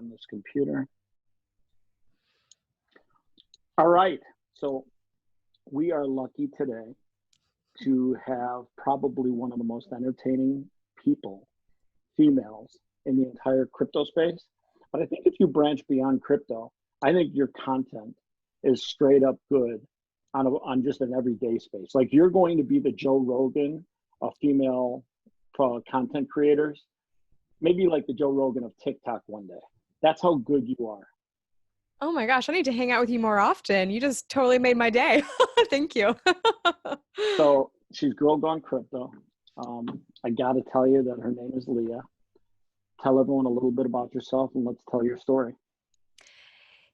on this computer. All right. So we are lucky today to have probably one of the most entertaining people, females, in the entire crypto space. But I think if you branch beyond crypto, I think your content is straight up good on just an everyday space. Like you're going to be the Joe Rogan of female content creators, maybe like the Joe Rogan of TikTok one day. That's how good you are. Oh my gosh, I need to hang out with you more often. You just totally made my day. Thank you. So she's Girl Gone Crypto. I got to tell you that her name is Leah. Tell everyone a little bit about yourself and let's tell your story.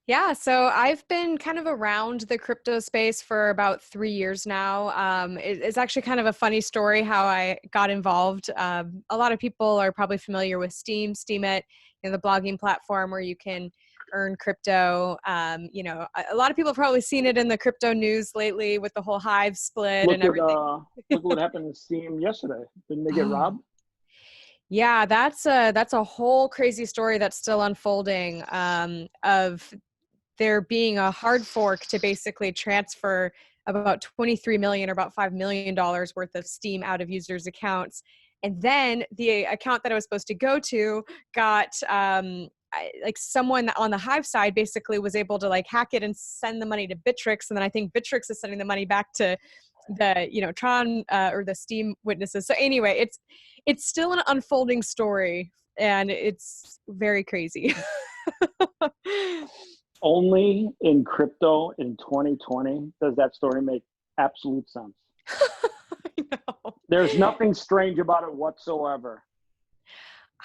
Yeah, so I've been kind of around the crypto space for about 3 years now. It's actually kind of a funny story how I got involved. A lot of people are probably familiar with Steemit, the blogging platform where you can earn crypto. A lot of people have probably seen it in the crypto news lately with the whole Hive split and everything. Look what happened to Steam yesterday. Didn't they get robbed? Yeah, that's a whole crazy story that's still unfolding of there being a hard fork to basically transfer about 23 million or about $5 million worth of Steam out of users' accounts. And then the account that I was supposed to go to got someone on the Hive side basically was able to hack it and send the money to Bittrex. And then I think Bittrex is sending the money back to the, Tron or the Steam witnesses. So anyway, it's still an unfolding story and it's very crazy. Only in crypto in 2020 does that story make absolute sense. I know. There's nothing strange about it whatsoever.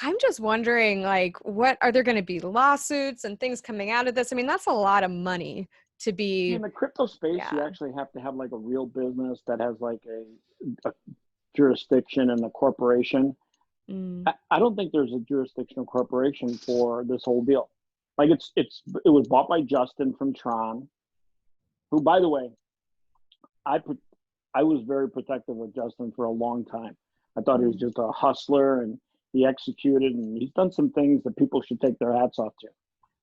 I'm just wondering, what are there going to be lawsuits and things coming out of this? I mean, that's a lot of money to be in the crypto space. Yeah. You actually have to have a real business that has a jurisdiction and a corporation. I don't think there's a jurisdictional corporation for this whole deal. It was bought by Justin from Tron, who, by the way, I was very protective of Justin for a long time. I thought he was just a hustler and he executed and he's done some things that people should take their hats off to.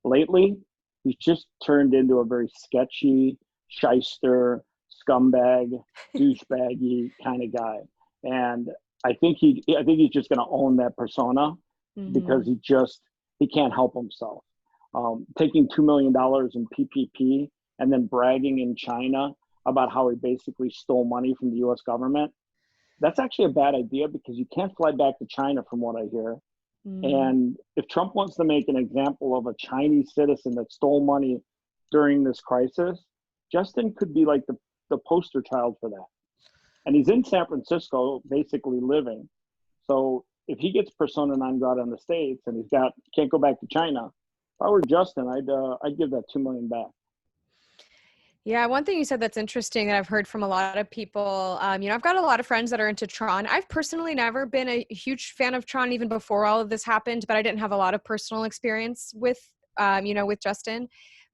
Lately, he's just turned into a very sketchy, shyster, scumbag, douchebaggy kind of guy. And I think he's just going to own that persona because he can't help himself. Taking $2 million in PPP and then bragging in China about how he basically stole money from the US government. That's actually a bad idea because you can't fly back to China from what I hear. And if Trump wants to make an example of a Chinese citizen that stole money during this crisis, Justin could be the poster child for that. And he's in San Francisco basically living. So if he gets persona non grata in the States and can't go back to China, if I were Justin, I'd give that $2 million back. Yeah, one thing you said that's interesting that I've heard from a lot of people, I've got a lot of friends that are into Tron. I've personally never been a huge fan of Tron even before all of this happened, but I didn't have a lot of personal experience with Justin.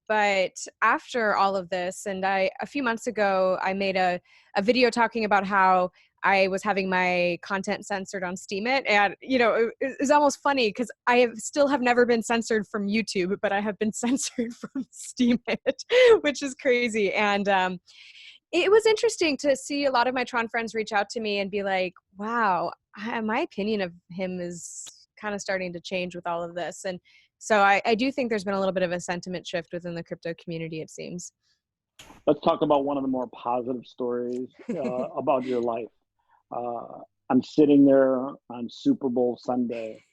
But after all of this, and a few months ago, I made a video talking about how I was having my content censored on Steemit. And, it's almost funny because I still have never been censored from YouTube, but I have been censored from Steemit, which is crazy. And it was interesting to see a lot of my Tron friends reach out to me and be like, wow, my opinion of him is kind of starting to change with all of this. And so I do think there's been a little bit of a sentiment shift within the crypto community, it seems. Let's talk about one of the more positive stories about your life. I'm sitting there on Super Bowl Sunday,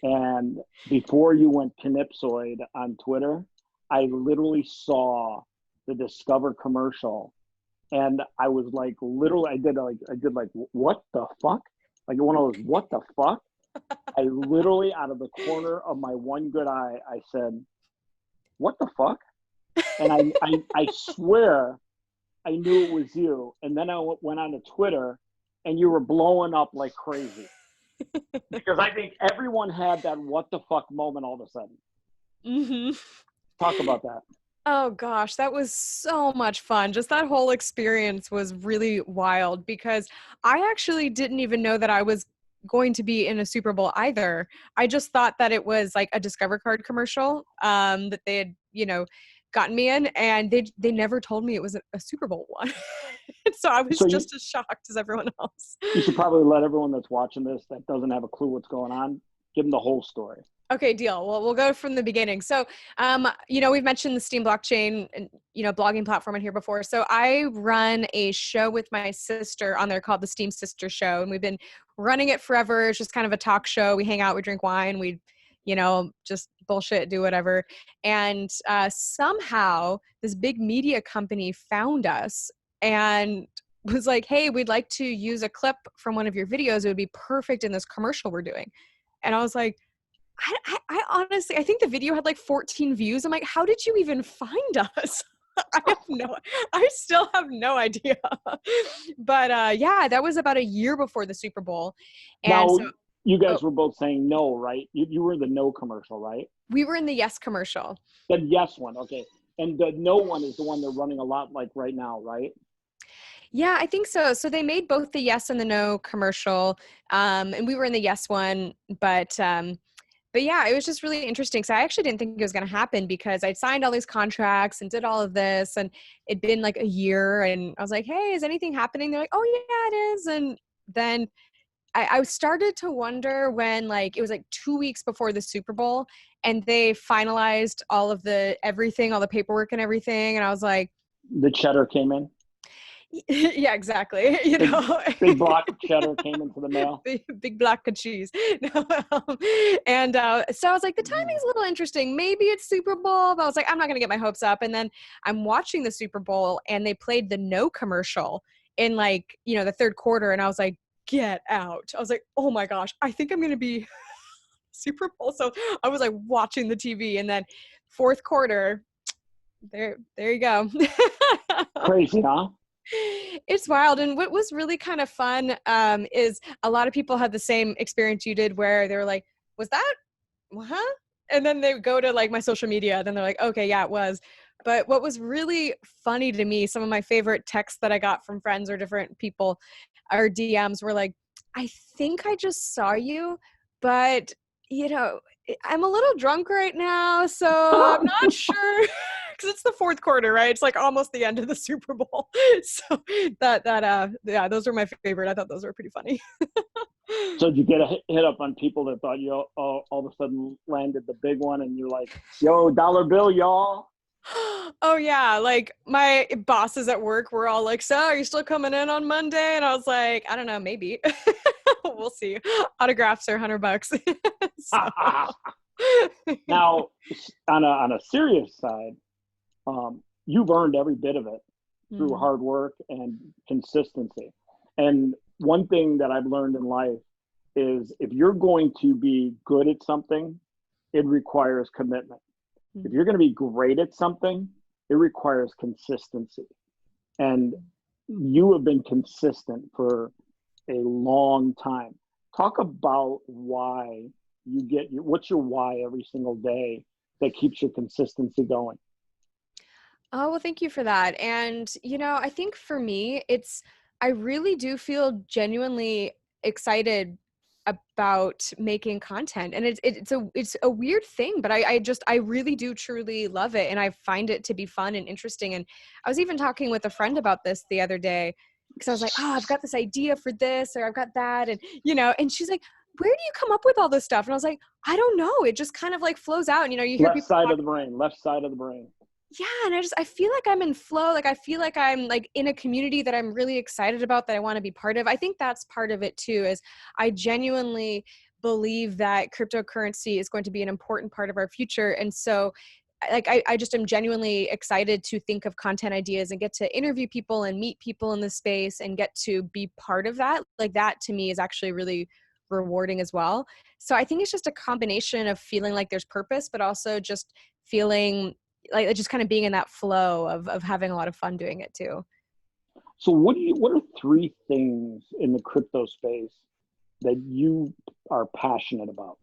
and before you went Knipsoid on Twitter, I literally saw the Discover commercial, and I was I did what the fuck? Like one of those what the fuck? I literally, out of the corner of my one good eye, I said, what the fuck? And I swear I knew it was you. And then I went on to Twitter and you were blowing up like crazy. Because I think everyone had that what the fuck moment all of a sudden. Mm-hmm. Talk about that. Oh gosh, that was so much fun. Just that whole experience was really wild because I actually didn't even know that I was going to be in a Super Bowl either. I just thought that it was like a Discover card commercial that they had, gotten me in, and they never told me it was a Super Bowl one. So I was So just as shocked as everyone else. you should probably let everyone that's watching this that doesn't have a clue what's going on, give them the whole story. Okay, deal. Well, we'll go from the beginning. So, we've mentioned the Steam blockchain and, blogging platform on here before. So I run a show with my sister on there called the Steam Sister Show. And we've been running it forever. It's just kind of a talk show. We hang out, we drink wine, we, just bullshit, do whatever. And somehow this big media company found us and was like, hey, we'd like to use a clip from one of your videos. It would be perfect in this commercial we're doing. And I was like, I honestly, I think the video had like 14 views. I'm like, how did you even find us? I still have no idea. But yeah, that was about a year before the Super Bowl. And now, so, you guys were both saying no, right? You were the no commercial, right? we were in the yes commercial. The yes one, okay. And the no one is the one they're running a lot like right now, right? Yeah, I think so. So they made both the yes and the no commercial. And we were in the yes one, but yeah, it was just really interesting. So I actually didn't think it was going to happen because I'd signed all these contracts and did all of this, and it'd been like a year, and I was like, hey, is anything happening? They're like, oh yeah, it is. And then I started to wonder when, like, it was like 2 weeks before the Super Bowl and they finalized all of everything, all the paperwork and everything. And I was like, The cheddar came in. yeah, exactly. Big block of cheddar came into the mail. Big block of cheese. No, and so I was like, the timing's a little interesting. Maybe it's Super Bowl, but I was like, I'm not going to get my hopes up. And then I'm watching the Super Bowl and they played the no commercial in like, the third quarter. And I was like, get out. I was like, oh my gosh, I think I'm going to be Super Bowl. So I was like watching the TV, and then fourth quarter, there you go. Crazy, huh? It's wild. And what was really kind of fun is a lot of people had the same experience you did where they were like, was that, huh? And then they go to like my social media, then they're like, okay, yeah, it was. But what was really funny to me, some of my favorite texts that I got from friends or different people or DMs were like, I think I just saw you, but I'm a little drunk right now, so I'm not sure. Because it's the fourth quarter, right? It's like almost the end of the Super Bowl. So yeah, those were my favorite. I thought those were pretty funny. So did you get a hit up on people that thought you all of a sudden landed the big one, and you're like, yo, dollar bill, y'all? Oh yeah, like my bosses at work were all like, so are you still coming in on Monday? And I was like, I don't know, maybe. We'll see. Autographs are $100. Now, on a serious side, you've earned every bit of it through hard work and consistency. And one thing that I've learned in life is if you're going to be good at something, it requires commitment. If you're going to be great at something, it requires consistency. And you have been consistent for a long time. Talk about why what's your why every single day that keeps your consistency going? Oh, well, thank you for that. And, I think for me, I really do feel genuinely excited about making content. And it's a weird thing, but I really do truly love it. And I find it to be fun and interesting. And I was even talking with a friend about this the other day because I was like, oh, I've got this idea for this, or I've got that. And, and she's like, where do you come up with all this stuff? And I was like, I don't know. It just kind of like flows out. And, you hear left people side of the brain. yeah, and I feel like I'm in flow. Like I feel like I'm like in a community that I'm really excited about, that I want to be part of. I think that's part of it too, is I genuinely believe that cryptocurrency is going to be an important part of our future. And so like I just am genuinely excited to think of content ideas and get to interview people and meet people in the space and get to be part of that. Like that to me is actually really rewarding as well. So I think it's just a combination of feeling like there's purpose, but also just feeling like just kind of being in that flow of having a lot of fun doing it too. So what are three things in the crypto space that you are passionate about?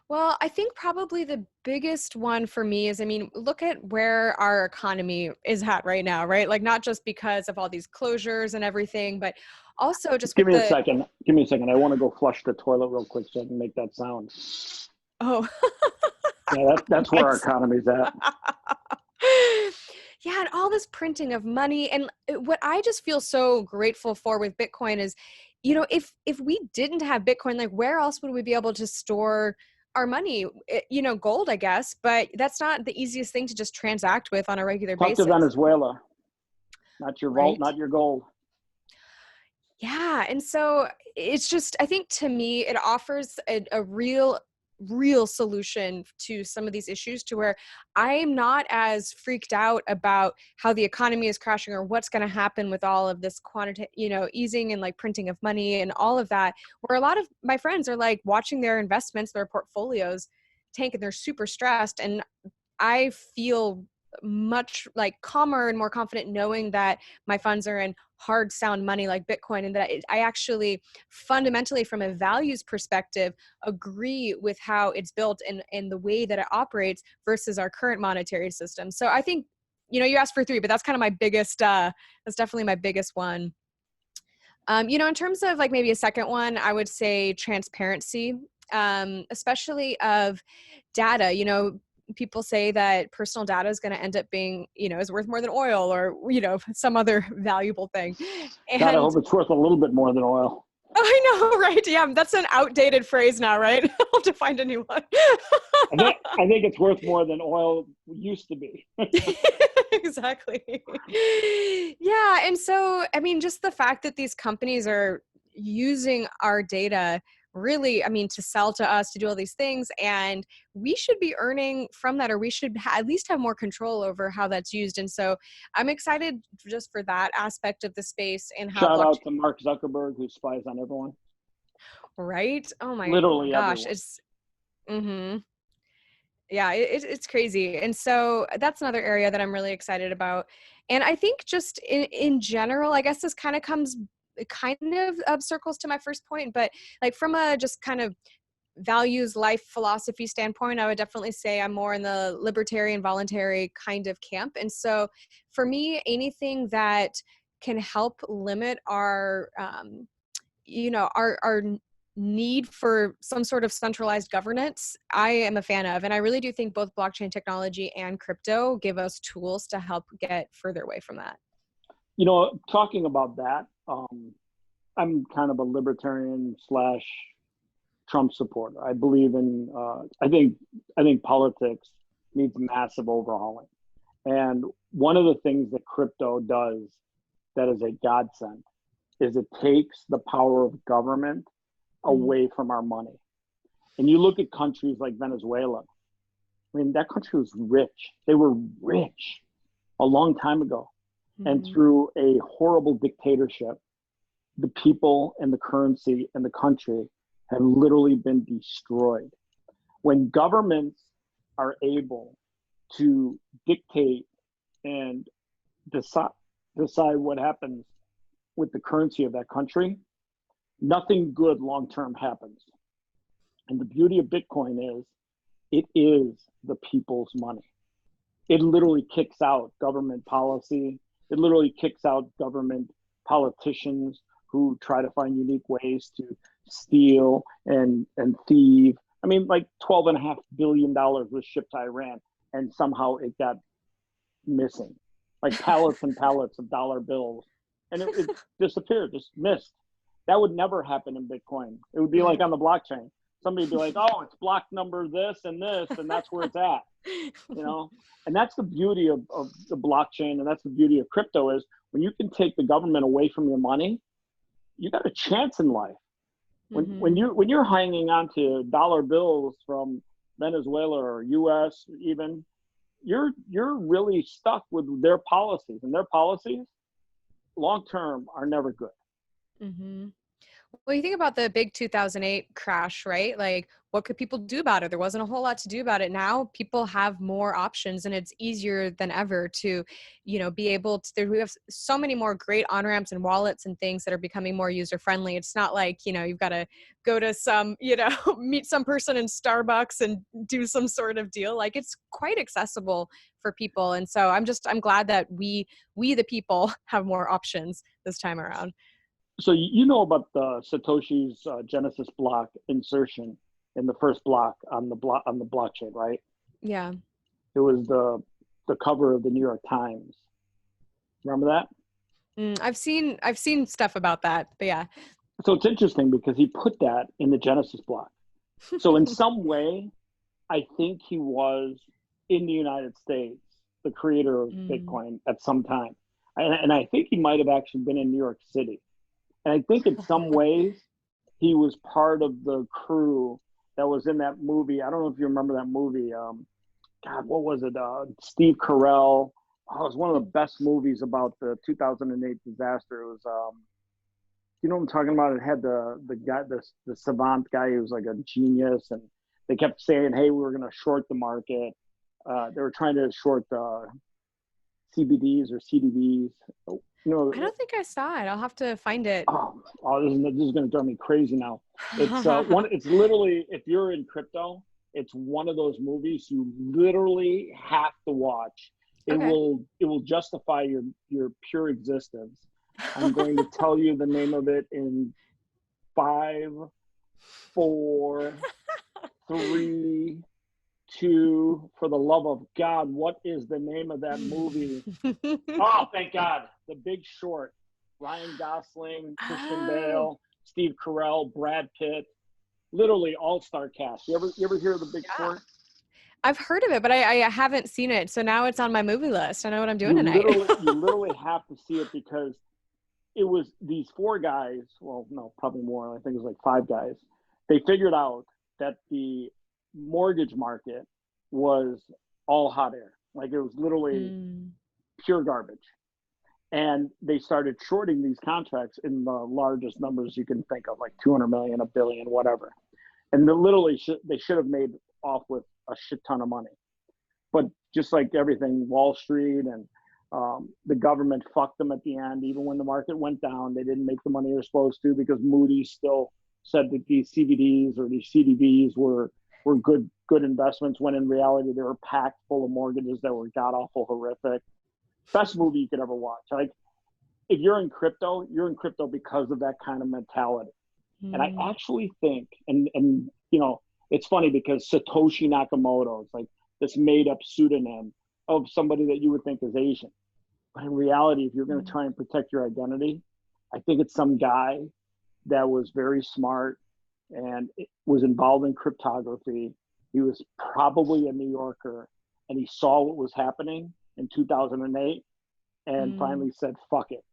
Well, I think probably the biggest one for me is, I mean, look at where our economy is at right now, right? Like not just because of all these closures and everything, but also just Give with me a the, second. Give me a second. I want to go flush the toilet real quick so I can make that sound. oh, Yeah, that's where our nice. economy's at. Yeah, and all this printing of money. And what I just feel so grateful for with Bitcoin is, if we didn't have Bitcoin, like where else would we be able to store our money? Gold, I guess, but that's not the easiest thing to just transact with on a regular Talk to basis, Venezuela, not your vault, right? not your gold. Yeah. And so it's just, I think to me, it offers a real solution to some of these issues, to where I'm not as freaked out about how the economy is crashing or what's going to happen with all of this quantity, easing and like printing of money and all of that, where a lot of my friends are like watching their investments, their portfolios tank, and they're super stressed. And I feel much like calmer and more confident knowing that my funds are in hard sound money like Bitcoin, and that I actually fundamentally from a values perspective agree with how it's built and the way that it operates versus our current monetary system. So I think, you asked for three, but that's kind of my biggest, that's definitely my biggest one. In terms of like maybe a second one, I would say transparency, especially of data. People say that personal data is going to end up being, is worth more than oil or, some other valuable thing. God, I And hope it's worth a little bit more than oil. I know, right? Yeah, that's an outdated phrase now, right? I'll have to find a new one. I think it's worth more than oil used to be. Exactly. Yeah. And so, I mean, just the fact that these companies are using our data really, I mean, to sell to us, to do all these things, and we should be earning from that, or we should at least have more control over how that's used. And so I'm excited just for that aspect of the space and how Shout blockchain, out to Mark Zuckerberg, who spies on everyone. right? Oh my Literally gosh. everyone. Mm-hmm. Yeah, it's crazy. And so that's another area that I'm really excited about. And I think just in general, I guess this kind of comes, it kind of circles to my first point, but like from a just kind of values, life philosophy standpoint, I would definitely say I'm more in the libertarian voluntary kind of camp. And so for me, anything that can help limit our need for some sort of centralized governance, I am a fan of. And I really do think both blockchain technology and crypto give us tools to help get further away from that. Talking about that, I'm kind of a libertarian slash Trump supporter. I believe in. I think politics needs massive overhauling, and one of the things that crypto does that is a godsend is it takes the power of government away from our money. And you look at countries like Venezuela. I mean, that country was rich. They were rich a long time ago. And through a horrible dictatorship, the people and the currency and the country have literally been destroyed. When governments are able to dictate and decide what happens with the currency of that country, nothing good long term happens. And the beauty of Bitcoin is it is the people's money. It literally kicks out government policy. It literally kicks out government politicians who try to find unique ways to steal and thieve. I mean, like $12.5 billion was shipped to Iran, and somehow it got missing. Like pallets and pallets of dollar bills. And it disappeared, just missed. That would never happen in Bitcoin. It would be like on the blockchain. Somebody would be like, oh, it's block number this, and that's where it's at. And that's the beauty of the blockchain, and that's the beauty of crypto is when you can take the government away from your money, you got a chance in life. When you're hanging on to dollar bills from Venezuela or US even, you're really stuck with their policies, and their policies long term are never good. Well, you think about the big 2008 crash, right? Like, what could people do about it? There wasn't a whole lot to do about it. Now people have more options, and it's easier than ever to, be able to, we have so many more great on-ramps and wallets and things that are becoming more user-friendly. It's not like, you've got to go to some, meet some person in Starbucks and do some sort of deal. Like, it's quite accessible for people. And so I'm glad that we the people have more options this time around. So you know about the Satoshi's Genesis block insertion in the first block on the blockchain, right? Yeah. It was the cover of the New York Times. Remember that? I've seen stuff about that, but yeah. So it's interesting because he put that in the Genesis block. So in some way, I think he was in the United States, the creator of Bitcoin at some time. And I think he might have actually been in New York City. And I think in some ways, he was part of the crew that was in that movie. I don't know if you remember that movie. God, what was it? Steve Carell. Oh, it was one of the best movies about the 2008 disaster. It was, you know what I'm talking about? It had the guy, the savant guy who was like a genius, and they kept saying, "Hey, we were going to short the market." They were trying to short the CBDs or CDBs. I don't think I saw it. I'll have to find it. This is going to drive me crazy now. It's It's literally, if you're in crypto, it's one of those movies you literally have to watch. It will justify your pure existence. I'm going to tell you the name of it in 5, 4, 3, 2. For the love of God, what is the name of that movie? Oh, thank God. The Big Short. Ryan Gosling, Christian Bale, Steve Carell, Brad Pitt. Literally all-star cast. You ever hear of The Big Short? I've heard of it, but I haven't seen it. So now it's on my movie list. I know what I'm doing tonight. You literally have to see it because it was these 4 guys. Well, no, probably more. I think it was like 5 guys. They figured out that the mortgage market was all hot air. Like it was literally pure garbage. And they started shorting these contracts in the largest numbers you can think of, like 200 million, a billion, whatever. And they should have made off with a shit ton of money. But just like everything, Wall Street and the government fucked them at the end. Even when the market went down, they didn't make the money they're supposed to because Moody's still said that these CBDs or these CDBs were good investments, when in reality they were packed full of mortgages that were god awful horrific. Best movie you could ever watch. Like, if you're in crypto because of that kind of mentality. And I actually think, and it's funny because Satoshi Nakamoto is like this made up pseudonym of somebody that you would think is Asian. But in reality, if you're going to try and protect your identity, I think it's some guy that was very smart and was involved in cryptography. He was probably a New Yorker, and he saw what was happening in 2008 and finally said, fuck it.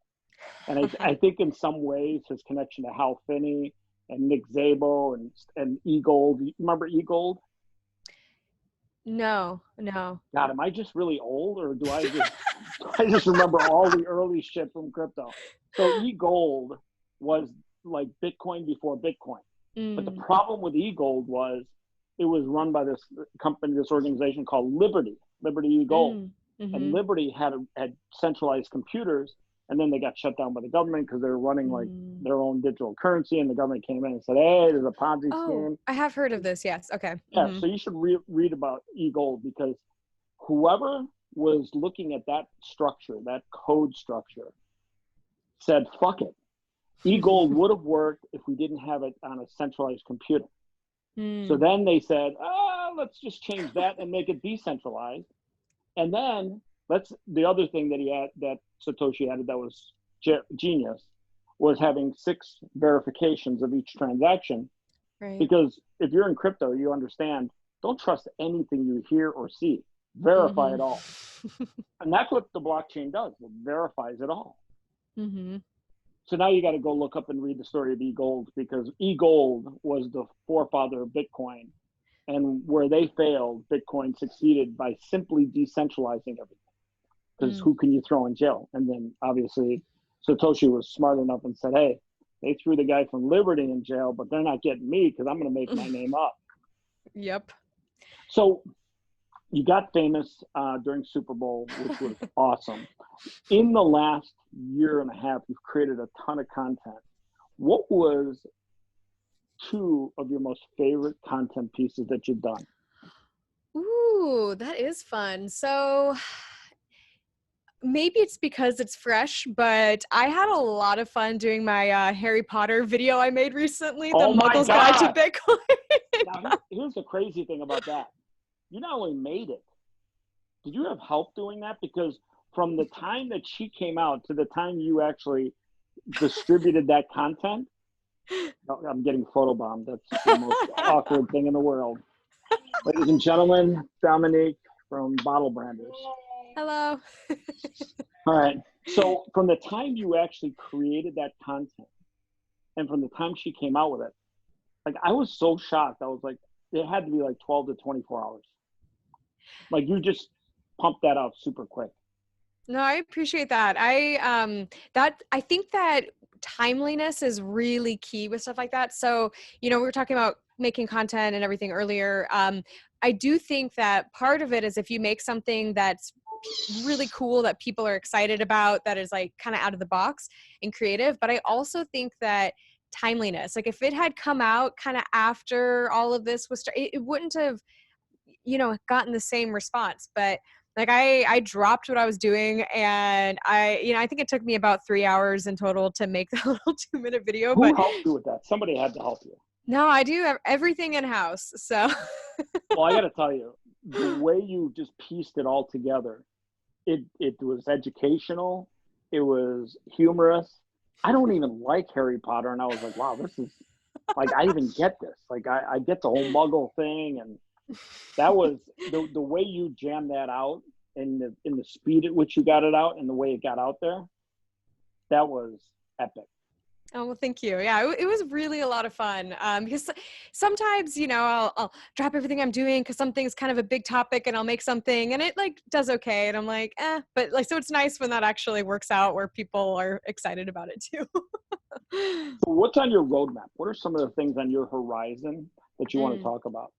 And I think in some ways his connection to Hal Finney and Nick Szabo and E-Gold. Remember E-Gold? No. God, am I just really old, or do I just remember all the early shit from crypto? So E-Gold was like Bitcoin before Bitcoin. But the problem with E-Gold was it was run by this company, this organization called Liberty E-Gold. And Liberty had centralized computers, and then they got shut down by the government because they were running like their own digital currency, and the government came in and said, hey, there's a Ponzi scheme. I have heard of this, yes. Okay. Yeah, so you should read about E-Gold, because whoever was looking at that structure, that code structure, said, fuck it. E-Gold would have worked if we didn't have it on a centralized computer. So then they said, let's just change that and make it decentralized. And then the other thing that Satoshi added that was genius was having 6 verifications of each transaction. Right. Because if you're in crypto, you understand, don't trust anything you hear or see. Verify it all. And that's what the blockchain does. It verifies it all. So now you got to go look up and read the story of E-Gold, because E-Gold was the forefather of Bitcoin. And where they failed, Bitcoin succeeded by simply decentralizing everything. Because who can you throw in jail? And then obviously Satoshi was smart enough and said, hey, they threw the guy from Liberty in jail, but they're not getting me because I'm going to make my name up. Yep. So you got famous during Super Bowl, which was awesome. In the last year and a half, you've created a ton of content. What was two of your most favorite content pieces that you've done? Ooh, that is fun. So maybe it's because it's fresh, but I had a lot of fun doing my Harry Potter video I made recently, The Oh my Muggle's Guide to God. Bitcoin. Now, here's the crazy thing about that. You not only made it, did you have help doing that? Because from the time that she came out to the time you actually distributed that content, I'm getting photobombed. That's the most awkward thing in the world. Ladies and gentlemen, Dominique from Bottle Branders. Hello. All right. So from the time you actually created that content and from the time she came out with it, like I was so shocked. I was like, it had to be like 12 to 24 hours. Like you just pumped that out super quick. No, I appreciate that. I think that timeliness is really key with stuff like that. So, we were talking about making content and everything earlier. I do think that part of it is if you make something that's really cool that people are excited about, that is like kind of out of the box and creative. But I also think that timeliness, like if it had come out kind of after all of this was, it wouldn't have, gotten the same response. But like I dropped what I was doing and I think it took me about 3 hours in total to make the little 2-minute video. Who But helped you with that? Somebody had to help you. no, I do have everything in house. So Well, I got to tell you, the way you just pieced it all together, it was educational. It was humorous. I don't even like Harry Potter. And I was like, wow, this is like, I even get this. Like I get the whole muggle thing. And that was the way you jammed that out in the speed at which you got it out and the way it got out there. That was epic. Oh, well, thank you. Yeah, it was really a lot of fun. Because sometimes, I'll drop everything I'm doing because something's kind of a big topic and I'll make something and it like does okay. And I'm like, but like, so it's nice when that actually works out where people are excited about it too. So what's on your roadmap? What are some of the things on your horizon that you want to talk about?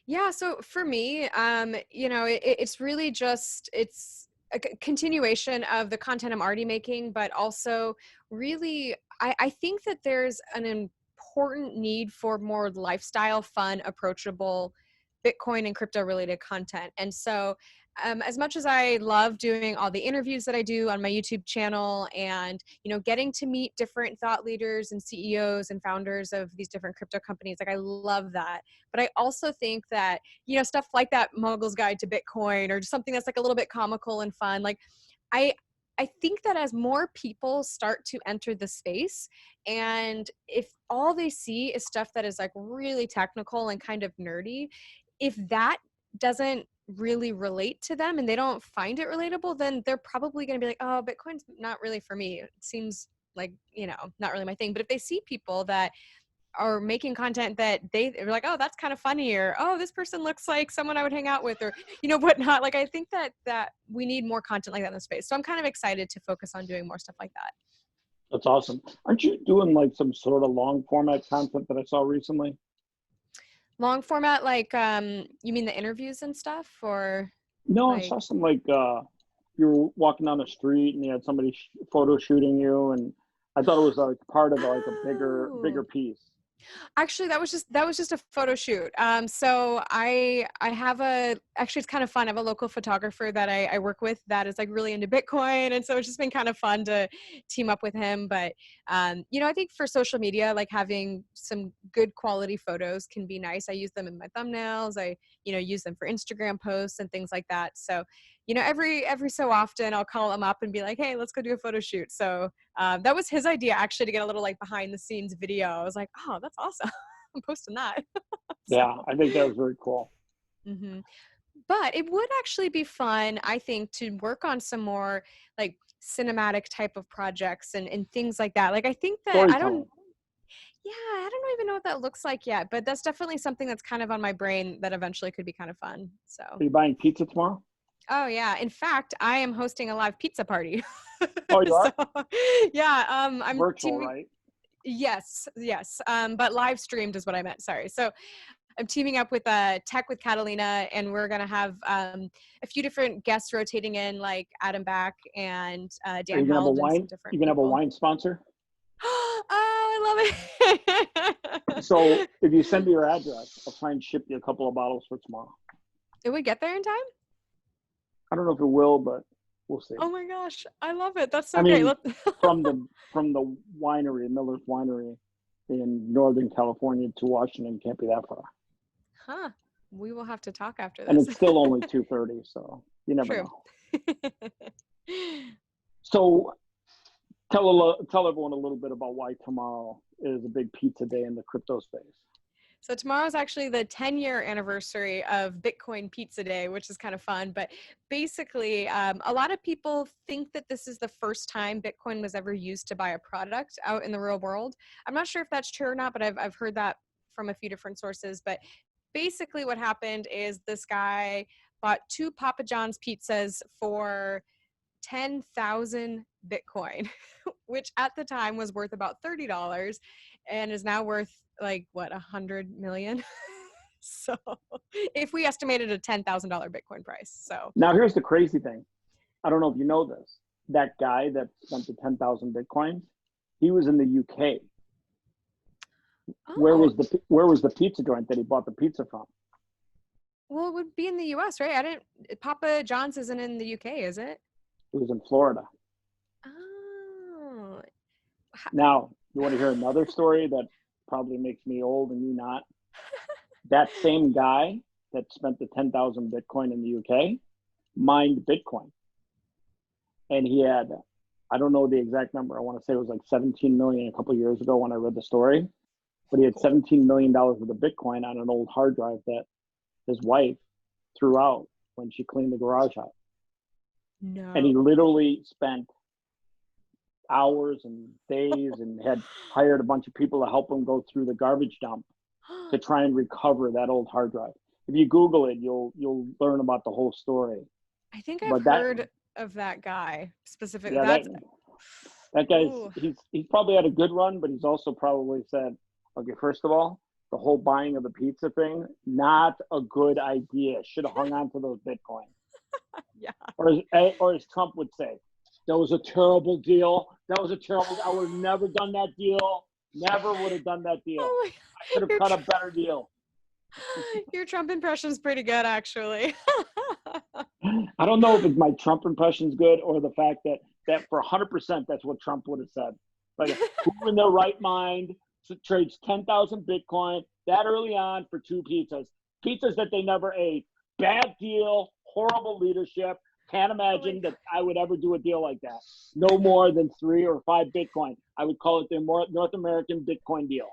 Yeah. So for me, it's really just, it's a continuation of the content I'm already making, but also really, I think that there's an important need for more lifestyle, fun, approachable Bitcoin and crypto related content. And so as much as I love doing all the interviews that I do on my YouTube channel and, getting to meet different thought leaders and CEOs and founders of these different crypto companies, like I love that. But I also think that, stuff like that Muggle's Guide to Bitcoin or just something that's like a little bit comical and fun, like I think that as more people start to enter the space and if all they see is stuff that is like really technical and kind of nerdy, if that doesn't really relate to them and they don't find it relatable, then they're probably going to be like, oh, Bitcoin's not really for me. It seems like, not really my thing. But if they see people that are making content that they're like, oh, that's kind of funny, or oh, this person looks like someone I would hang out with, or whatnot. Like I think that we need more content like that in the space. So I'm kind of excited to focus on doing more stuff like that. That's awesome. Aren't you doing like some sort of long format content that I saw recently? Long format, like you mean the interviews and stuff, or No, I like saw some like you were walking down the street and you had somebody photo shooting you, and I thought it was like part of like a bigger piece. Actually, that was just a photo shoot. So I have actually it's kind of fun. I have a local photographer that I work with that is like really into Bitcoin, and so it's just been kind of fun to team up with him. But I think for social media, like having some good quality photos can be nice. I use them in my thumbnails. I use them for Instagram posts and things like that. So every so often I'll call him up and be like, hey, let's go do a photo shoot. So that was his idea actually to get a little like behind the scenes video. I was like, oh, that's awesome. I'm posting that. Yeah, I think that was very cool. Mm-hmm. But it would actually be fun, I think, to work on some more like cinematic type of projects and things like that. Like I think that Storytelling. I don't even know what that looks like yet, but that's definitely something that's kind of on my brain that eventually could be kind of fun. So Are you buying pizza tomorrow? Oh yeah. In fact, I am hosting a live pizza party. Oh, you So are? yeah, I'm Virtual, teaming. right? Yes, yes. But live streamed is what I meant. Sorry. So I'm teaming up with Tech with Catalina, and we're gonna have a few different guests rotating in, like Adam Back and Are you Dan gonna have a Held and some wine? different You gonna have a people. wine sponsor? Oh, I love So it. if you send me your address, I'll try and ship you a couple of bottles for tomorrow. It would get there in time? I don't know if it will, but we'll see. Oh my gosh, I love it. That's I so great. mean, from the winery, Miller's Winery in Northern California to Washington can't be that far. Huh. We will have to talk after And this. it's still only 2:30, so you never True. know. So tell everyone a little bit about why tomorrow is a big pizza day in the crypto space. So tomorrow's actually the 10-year anniversary of Bitcoin Pizza Day, which is kind of fun. But basically, a lot of people think that this is the first time Bitcoin was ever used to buy a product out in the real world. I'm not sure if that's true or not, but I've heard that from a few different sources. But basically what happened is this guy bought 2 Papa John's pizzas for 10,000 Bitcoin, which at the time was worth about $30 and is now worth like what, 100 million. So if we estimated a $10,000 Bitcoin price. So Now here's the crazy thing. I don't know if you know this. That guy that spent the 10,000 Bitcoins, he was in the UK. Where oh, was the pizza joint that he bought the pizza from? well, it would be in the US, right? Papa John's isn't in the UK, is it? It was in Florida. Oh. Now, you want to hear another story that probably makes me old and you not? That same guy that spent the 10,000 Bitcoin in the UK mined Bitcoin. And he had, I don't know the exact number. I want to say it was like 17 million a couple of years ago when I read the story. But he had $17 million worth of Bitcoin on an old hard drive that his wife threw out when she cleaned the garage out. No. And he literally spent hours and days and had hired a bunch of people to help him go through the garbage dump to try and recover that old hard drive. If you Google it, you'll learn about the whole story. I think I've heard of that guy specifically. Yeah, that guy's he's probably had a good run, but he's also probably said, okay, first of all, the whole buying of the pizza thing, not a good idea. Should have hung on to those Bitcoin. Yeah. Or as Trump would say, that was a terrible deal. I would have never done that deal. Never would have done that deal. Oh I could have cut a better deal. Your Trump impression is pretty good, actually. I don't know if it's my Trump impression's good or the fact that for 100% that's what Trump would have said. Like, who in their right mind trades 10,000 Bitcoin that early on for 2 pizzas that they never ate? Bad deal, horrible leadership. Can't imagine that I would ever do a deal like that. No more than 3 or 5 Bitcoin. I would call it the North American Bitcoin deal.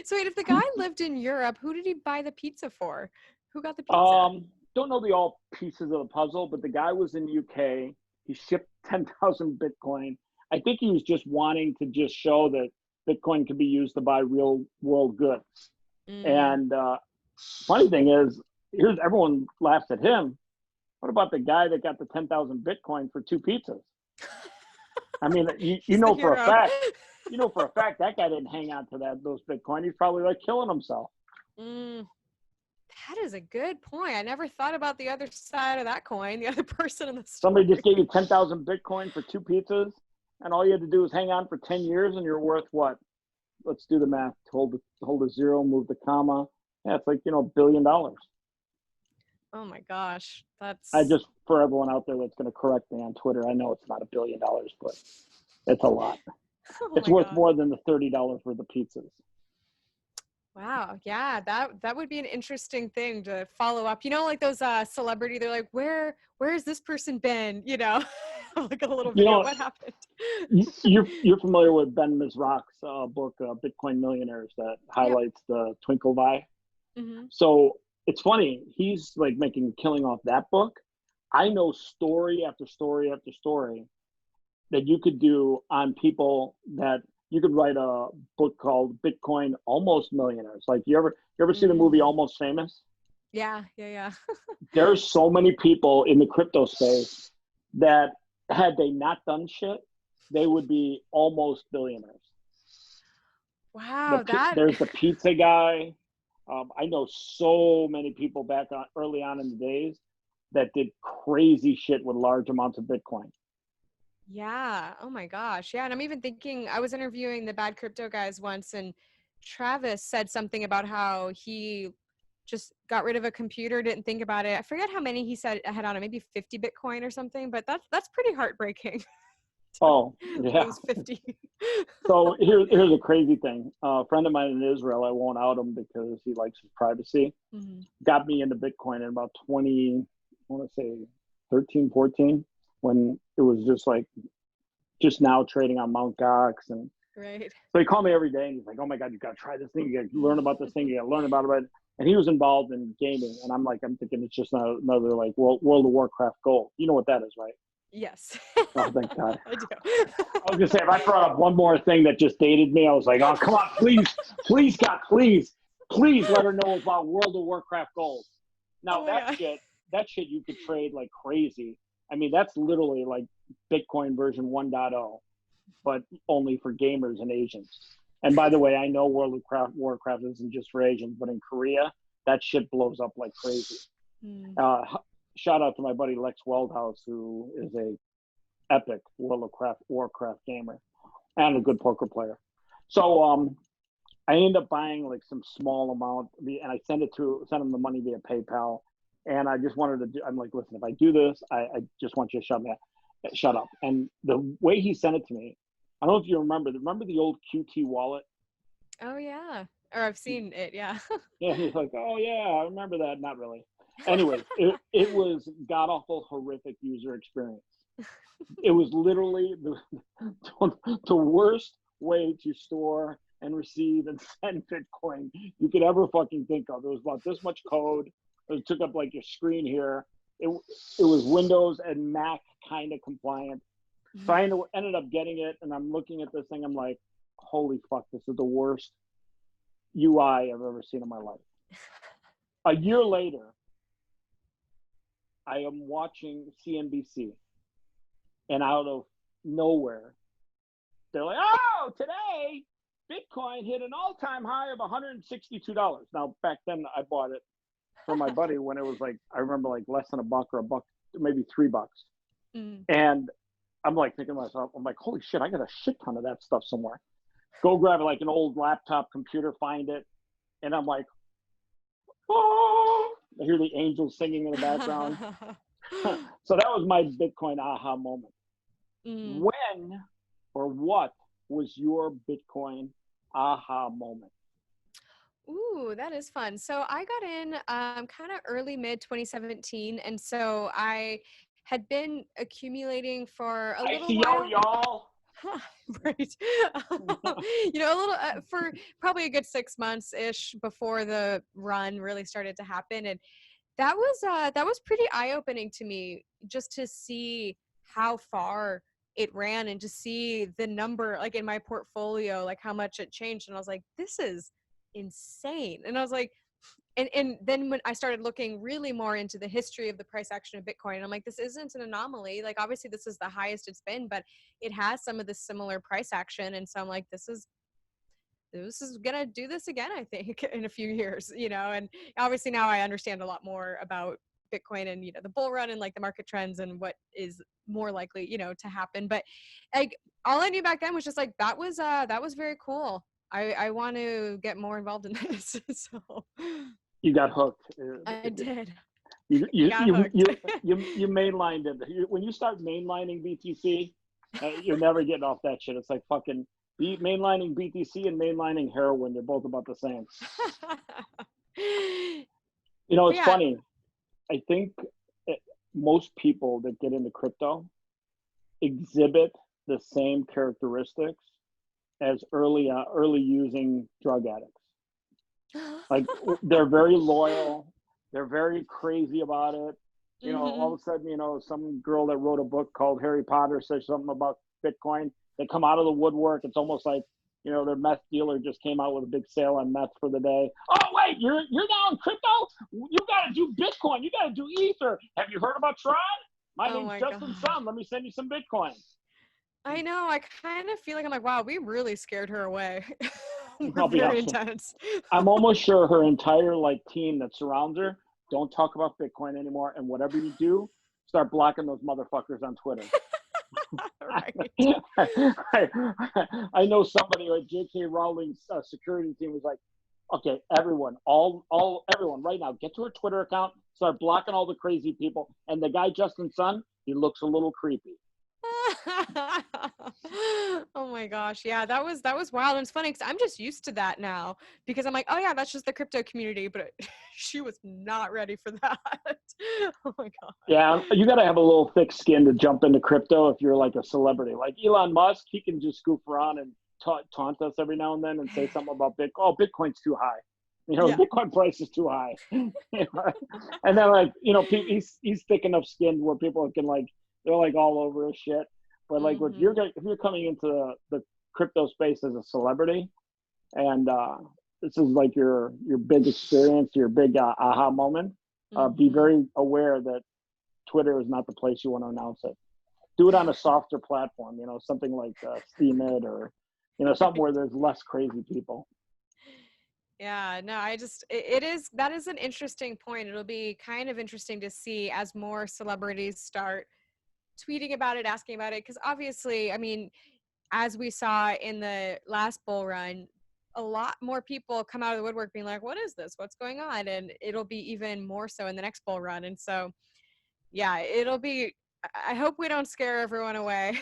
So wait, if the guy lived in Europe, who did he buy the pizza for? Who got the pizza? Don't know all pieces of the puzzle, but the guy was in the UK. He shipped 10,000 Bitcoin. I think he was just wanting to just show that Bitcoin could be used to buy real world goods. And funny thing is, everyone laughs at him. What about the guy that got the 10,000 Bitcoin for 2 pizzas? I mean, you know for a fact, that guy didn't hang on to those Bitcoin. He's probably like killing himself. That is a good point. I never thought about the other side of that coin, the other person in the story. Somebody just gave you 10,000 Bitcoin for 2 pizzas, and all you had to do was hang on for 10 years, and you're worth what? Let's do the math. Hold a zero, move the comma. Yeah, it's like, $1 billion. Oh my gosh, for everyone out there that's going to correct me on Twitter, I know it's not $1 billion, but it's a lot. It's worth more than the $30 for the pizzas. Wow. Yeah, that would be an interesting thing to follow up. Like those celebrity, they're like, where has this person been? Like a little video. What happened? You're familiar with Ben Mizrak's book, Bitcoin Millionaires, that highlights the Twinkle buy. Mm-hmm. So it's funny. He's like making a killing off that book. I know story after story after story that you could do on people that you could write a book called Bitcoin Almost Millionaires. Like you ever see the movie Almost Famous? Yeah. There's so many people in the crypto space that had they not done shit, they would be almost billionaires. Wow, that There's the pizza guy. I know so many people back on early on in the days that did crazy shit with large amounts of Bitcoin. yeah. Oh my gosh. Yeah. And I'm even thinking, I was interviewing the bad crypto guys once, and Travis said something about how he just got rid of a computer, didn't think about it. I forget how many he said I had on it, maybe 50 Bitcoin or something, but that's pretty heartbreaking. Oh, yeah. Lose 50. So here's a crazy thing. A friend of mine in Israel, I won't out him because he likes his privacy, got me into Bitcoin in about 20, I want to say 13, 14, when it was just now trading on Mt. Gox. And Right. so he called me every day and he's like, oh my God, you got to try this thing. You got to learn about this thing. You got to learn about it. And he was involved in gaming. And I'm thinking it's just another like World of Warcraft gold. You know what that is, right? Yes. Oh, thank God. I do. I was gonna say, if I brought up one more thing that just dated me, I was like, oh, come on, please, God, please let her know about World of Warcraft gold. Now that shit you could trade like crazy. I mean, that's literally like Bitcoin version 1.0, but only for gamers and Asians. And by the way, I know World of Warcraft isn't just for Asians, but in Korea, that shit blows up like crazy. Shout out to my buddy Lex Weldhouse, who is a epic World of Warcraft gamer and a good poker player. So I ended up buying like some small amount, and I sent him the money via PayPal. And I just wanted to do, I'm like, listen, if I do this, I just want you to shut up. And the way he sent it to me, I don't know if you remember the old QT wallet? Oh yeah. Or I've seen it, yeah. Yeah, he's like, oh yeah, I remember that. Not really. Anyways, it was god awful, horrific user experience. It was literally the worst way to store and receive and send Bitcoin you could ever fucking think of. It was about this much code. It took up like your screen here. It was Windows and Mac kind of compliant. So I ended up getting it, and I'm looking at this thing. I'm like, holy fuck, this is the worst UI I've ever seen in my life. A year later, I am watching CNBC, and out of nowhere, they're like, oh, today, Bitcoin hit an all-time high of $162. Now, back then, I bought it for my buddy when it was like, I remember like less than $1 or $1, maybe $3. And I'm like thinking to myself, I'm like, holy shit, I got a shit ton of that stuff somewhere. Go grab like an old laptop computer, find it. And I'm like, oh, I hear the angels singing in the background. So that was my Bitcoin aha moment. When or what was your Bitcoin aha moment? Ooh, that is fun. So I got in kind of early mid 2017, and so I had been accumulating for a little while. y'all. Right. You know, a little for probably a good 6 months ish before the run really started to happen, and that was pretty eye opening to me, just to see how far it ran and to see the number like in my portfolio, like how much it changed, and I was like, this is insane. And I was like, and then when I started looking really more into the history of the price action of Bitcoin, I'm like, this isn't an anomaly. Like, obviously this is the highest it's been, but it has some of the similar price action. And so I'm like, this is gonna do this again, I think, in a few years, you know. And obviously now I understand a lot more about Bitcoin and, you know, the bull run and like the market trends and what is more likely, you know, to happen. But like all I knew back then was just like that was very cool. I want to get more involved in this. So You got hooked. I did. You got hooked. you mainlined it. When you start mainlining BTC, you're never getting off that shit. It's like fucking mainlining BTC and mainlining heroin. They're both about the same. You know, it's funny. I think most people that get into crypto exhibit the same characteristics as early using drug addicts. Like, they're very loyal. They're very crazy about it. You know, all of a sudden, you know, some girl that wrote a book called Harry Potter says something about Bitcoin. They come out of the woodwork. It's almost like, you know, their meth dealer just came out with a big sale on meth for the day. Oh, wait, you're now in crypto? You got Bitcoin. You got to do Ether. Have you heard about Tron? My Oh name's my Justin God. Sun. Let me send you some Bitcoin. I know. I kind of feel like I'm like, wow, we really scared her away. We're I'll be very honest. intense. I'm almost sure her entire like team that surrounds her don't talk about Bitcoin anymore. And whatever you do, start blocking those motherfuckers on Twitter. Right. I know somebody at J.K. Rowling's security team was like, okay, everyone, everyone, right now, get to her Twitter account, start blocking all the crazy people. And the guy Justin Sun, he looks a little creepy. Oh my gosh. Yeah, that was wild. And it's funny because I'm just used to that now because I'm like, oh yeah, that's just the crypto community. But she was not ready for that. Oh my God. Yeah, you got to have a little thick skin to jump into crypto if you're like a celebrity. Like Elon Musk, he can just goof around and taunt us every now and then and say something about Bitcoin. Oh, Bitcoin's too high. Yeah. Bitcoin price is too high. And then like, he's thick enough skinned where people can like, they're like all over his shit. But like, if you're coming into the crypto space as a celebrity, and this is like your big experience, your big aha moment, be very aware that Twitter is not the place you want to announce it. Do it on a softer platform, something like Steemit or, something where there's less crazy people. Yeah, no, that is an interesting point. It'll be kind of interesting to see as more celebrities start tweeting about it, asking about it. Because obviously, I mean, as we saw in the last bull run, a lot more people come out of the woodwork being like, what is this? What's going on? And it'll be even more so in the next bull run. And so, yeah, I hope we don't scare everyone away.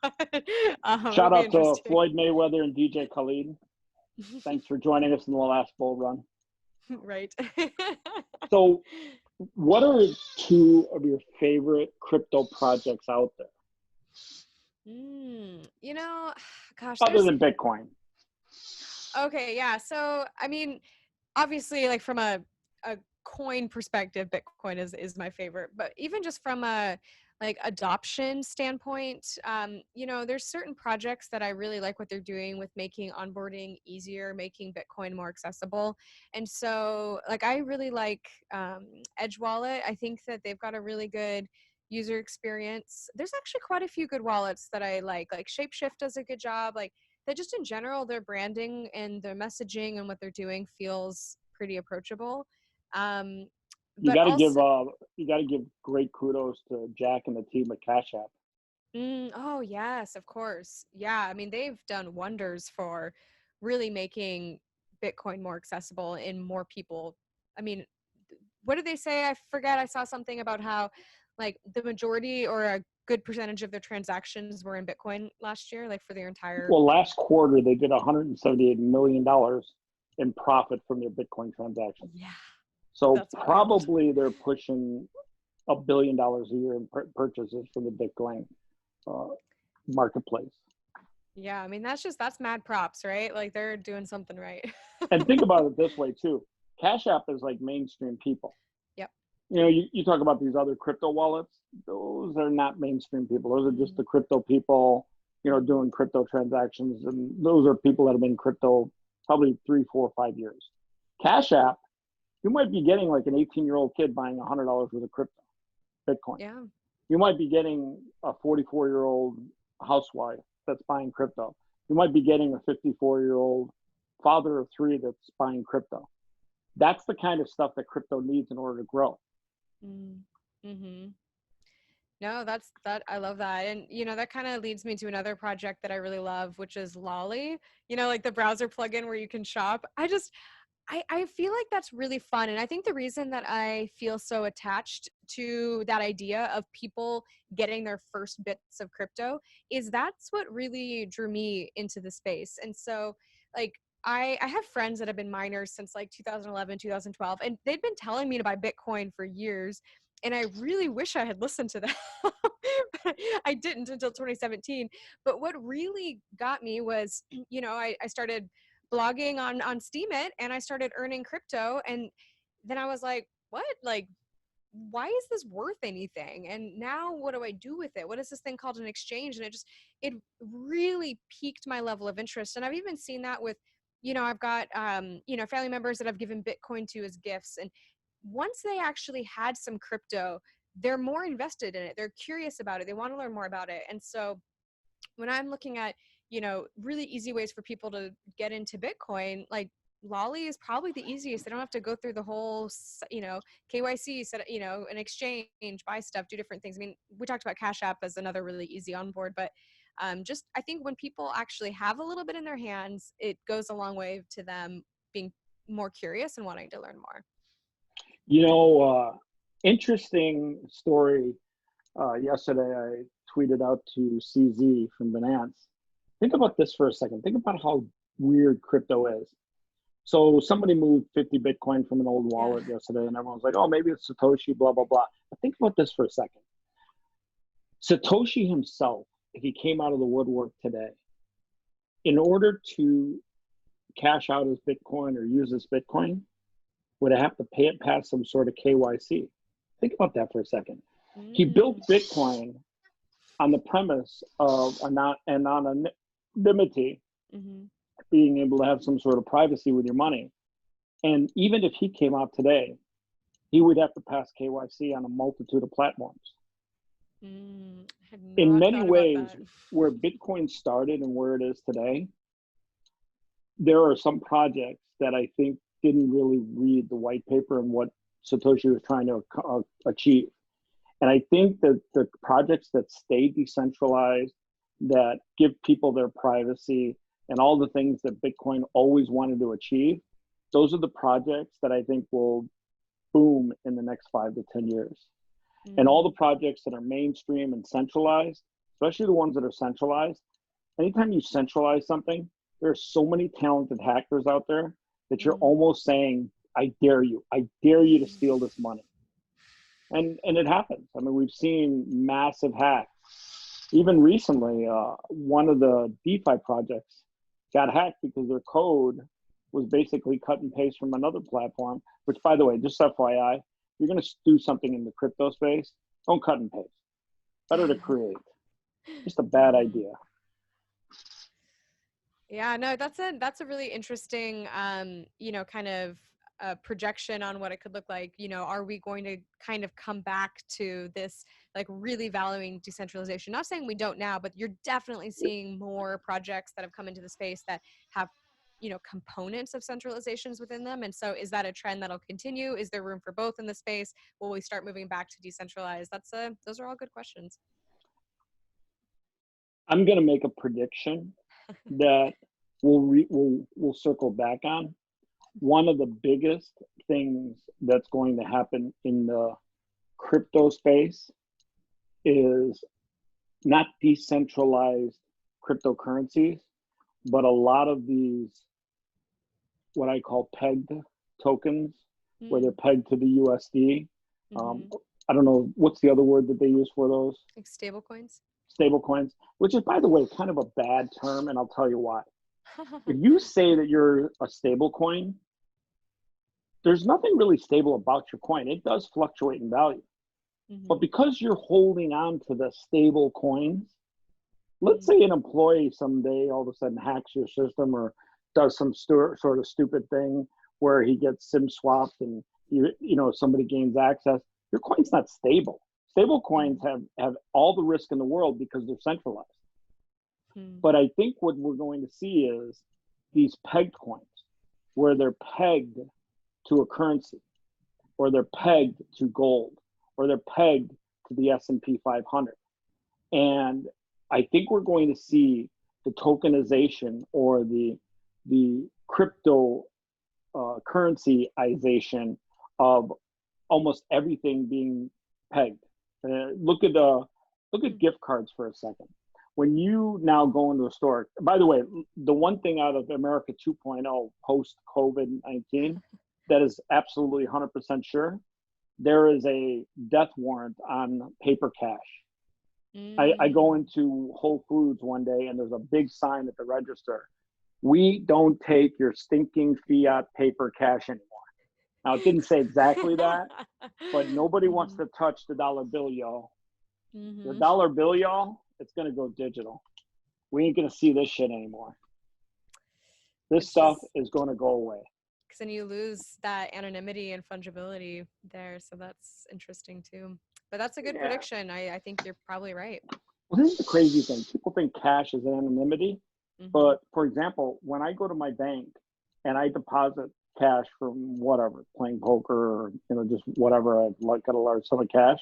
But it'll Shout be out to interesting. Floyd Mayweather and DJ Khaled. Thanks for joining us in the last bull run. Right. So, what are two of your favorite crypto projects out there? Gosh, Other than Bitcoin. okay, yeah. So, I mean, obviously, like from a coin perspective, Bitcoin is my favorite. But even just from a like adoption standpoint, there's certain projects that I really like what they're doing with making onboarding easier, making Bitcoin more accessible. And so, like, I really like Edge Wallet. I think that they've got a really good user experience. There's actually quite a few good wallets that I like. Like Shapeshift does a good job. Like that just in general, their branding and their messaging and what they're doing feels pretty approachable. Um, You but got to also, give great kudos to Jack and the team at Cash App. oh yes, of course. Yeah, I mean, they've done wonders for really making Bitcoin more accessible and more people. I mean, what did they say? I forget. I saw something about how like the majority or a good percentage of their transactions were in Bitcoin last year, like for their entire. Well, last quarter they did $178 million in profit from their Bitcoin transactions. Yeah, So that's wild. probably they're pushing $1 billion a year in purchases from the Bitcoin marketplace. Yeah, I mean that's mad props, right? Like they're doing something right. And think about it this way too. Cash App is like mainstream people. Yep. You talk about these other crypto wallets, those are not mainstream people. Those are just the crypto people, doing crypto transactions. And those are people that have been crypto probably 3, 4, 5 years. Cash App, you might be getting like an 18-year-old kid buying $100 worth of crypto, Bitcoin. Yeah. You might be getting a 44-year-old housewife that's buying crypto. You might be getting a 54-year-old father of 3 that's buying crypto. That's the kind of stuff that crypto needs in order to grow. Mm-hmm. No, that I love that. And that kind of leads me to another project that I really love, which is Lolly, like the browser plugin where you can shop. I feel like that's really fun. And I think the reason that I feel so attached to that idea of people getting their first bits of crypto is that's what really drew me into the space. And so like I have friends that have been miners since like 2011, 2012, and they've been telling me to buy Bitcoin for years. And I really wish I had listened to them. I didn't until 2017. But what really got me was, I started blogging on Steemit and I started earning crypto. And then I was like, what? Like, why is this worth anything? And now what do I do with it? What is this thing called an exchange? And it really piqued my level of interest. And I've even seen that with, I've got, family members that I've given Bitcoin to as gifts. And once they actually had some crypto, they're more invested in it. They're curious about it. They want to learn more about it. And so when I'm looking at, really easy ways for people to get into Bitcoin, like Lolly is probably the easiest. They don't have to go through the whole, KYC, set, an exchange, buy stuff, do different things. I mean, we talked about Cash App as another really easy onboard, but just I think when people actually have a little bit in their hands, it goes a long way to them being more curious and wanting to learn more. Interesting story. Yesterday, I tweeted out to CZ from Binance. Think about this for a second. Think about how weird crypto is. So somebody moved 50 Bitcoin from an old wallet yesterday, and everyone's like, oh, maybe it's Satoshi, blah, blah, blah. But think about this for a second. Satoshi himself, if he came out of the woodwork today, in order to cash out his Bitcoin or use his Bitcoin, would have to pay it past some sort of KYC. Think about that for a second. He built Bitcoin on the premise of anonymity, being able to have some sort of privacy with your money. And even if he came out today, he would have to pass KYC on a multitude of platforms. In many ways, where Bitcoin started and where it is today, there are some projects that I think didn't really read the white paper and what Satoshi was trying to achieve. And I think that the projects that stay decentralized, that give people their privacy and all the things that Bitcoin always wanted to achieve, those are the projects that I think will boom in the next 5 to 10 years. And all the projects that are mainstream and centralized, especially the ones that are centralized, anytime you centralize something, there are so many talented hackers out there that you're almost saying, I dare you to steal this money. And it happens. I mean, we've seen massive hacks. Even recently, one of the DeFi projects got hacked because their code was basically cut and paste from another platform, which, by the way, just FYI, if you're going to do something in the crypto space, don't cut and paste. Better to create. Just a bad idea. Yeah, no, that's a really interesting, kind of projection on what it could look like. Are we going to kind of come back to this, like, really valuing decentralization? Not saying we don't now, but you're definitely seeing more projects that have come into the space that have, components of centralizations within them. And so is that a trend that'll continue? Is there room for both in the space? Will we start moving back to decentralized? Those are all good questions. I'm going to make a prediction that we'll circle back on. One of the biggest things that's going to happen in the crypto space is not decentralized cryptocurrencies, but a lot of these, what I call pegged tokens, where they're pegged to the USD. I don't know, what's the other word that they use for those? Like stable coins? Stable coins, which is, by the way, kind of a bad term, and I'll tell you why. If you say that you're a stable coin, there's nothing really stable about your coin. It does fluctuate in value. But because you're holding on to the stable coins, let's say an employee someday all of a sudden hacks your system or does some sort of stupid thing where he gets SIM swapped and somebody gains access, your coin's not stable. Stable coins have all the risk in the world because they're centralized. But I think what we're going to see is these pegged coins, where they're pegged to a currency, or they're pegged to gold, or they're pegged to the S&P 500. And I think we're going to see the tokenization or the crypto currencyization of almost everything being pegged. Look at gift cards for a second. When you now go into a store, by the way, the one thing out of America 2.0 post COVID-19 that is absolutely 100% sure, there is a death warrant on paper cash. I go into Whole Foods one day and there's a big sign at the register. We don't take your stinking fiat paper cash anymore. Now, it didn't say exactly that, but nobody wants to touch the dollar bill, y'all. The dollar bill, y'all, it's going to go digital. We ain't going to see this shit anymore. This stuff is going to go away. because then you lose that anonymity and fungibility there. So that's interesting too. But that's a good Yeah. prediction. I think you're probably right. Well, this is the crazy thing. People think cash is anonymity, but for example, when I go to my bank and I deposit cash from whatever, playing poker or just whatever, I've got a large sum of cash.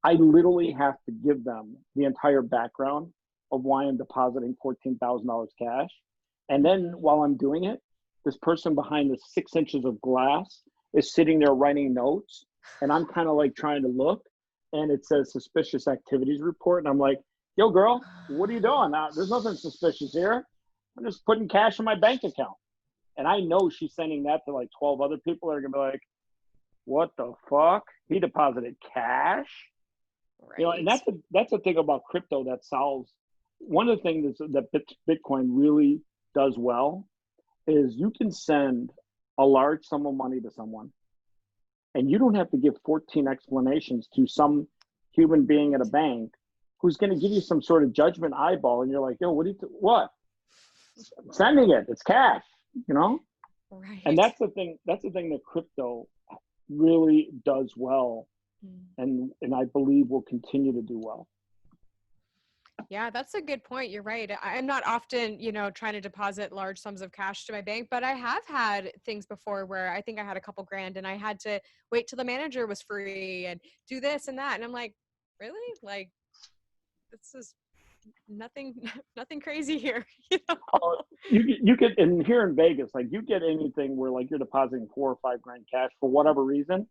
I literally have to give them the entire background of why I'm depositing $14,000 cash. And then while I'm doing it, this person behind the 6 inches of glass is sitting there writing notes. And I'm kind of like trying to look, and it says suspicious activities report. And I'm like, yo, girl, what are you doing? There's nothing suspicious here. I'm just putting cash in my bank account. And I know she's sending that to like 12 other people that are going to be like, what the fuck? He deposited cash? Right. And that's the thing about crypto that solves. One of the things that Bitcoin really does well is you can send a large sum of money to someone, and you don't have to give 14 explanations to some human being at a bank who's going to give you some sort of judgment eyeball, and you're like, yo, what? I'm sending it. It's cash, Right. And that's the thing that crypto really does well, and I believe will continue to do well. Yeah, that's a good point. You're right. I'm not often, trying to deposit large sums of cash to my bank, but I have had things before where I think I had a couple grand and I had to wait till the manager was free and do this and that. And I'm like, really? Like, this is nothing crazy here. You get, and here in Vegas, like you get anything where like you're depositing 4 or 5 grand cash for whatever reason.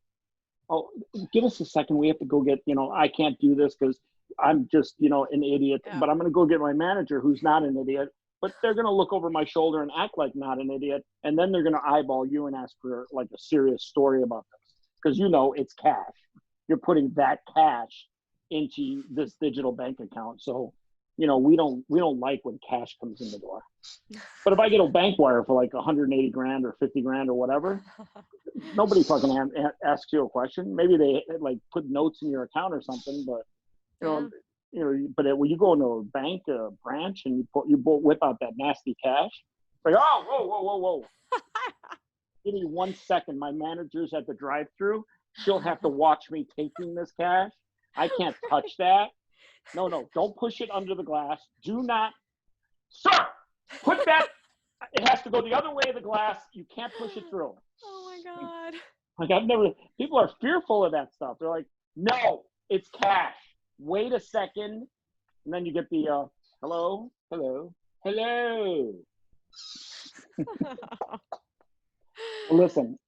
Oh, give us a second. We have to go get, I can't do this because I'm just, an idiot, but I'm going to go get my manager who's not an idiot, but they're going to look over my shoulder and act like not an idiot. And then they're going to eyeball you and ask for like a serious story about this because, it's cash. You're putting that cash into this digital bank account. So, we don't like when cash comes in the door. But if I get a bank wire for like 180 grand or 50 grand or whatever, nobody fucking asks you a question. Maybe they like put notes in your account or something, but but when you go into a bank, a branch, and you whip out that nasty cash, it's like, oh, whoa. Give me 1 second. My manager's at the drive-through. She'll have to watch me taking this cash. I can't touch that. No, don't push it under the glass. Do not, sir, put that. It has to go the other way of the glass. You can't push it through. Oh my God. Like people are fearful of that stuff. They're like, no, it's cash. Wait a second. And then you get the, hello. Listen,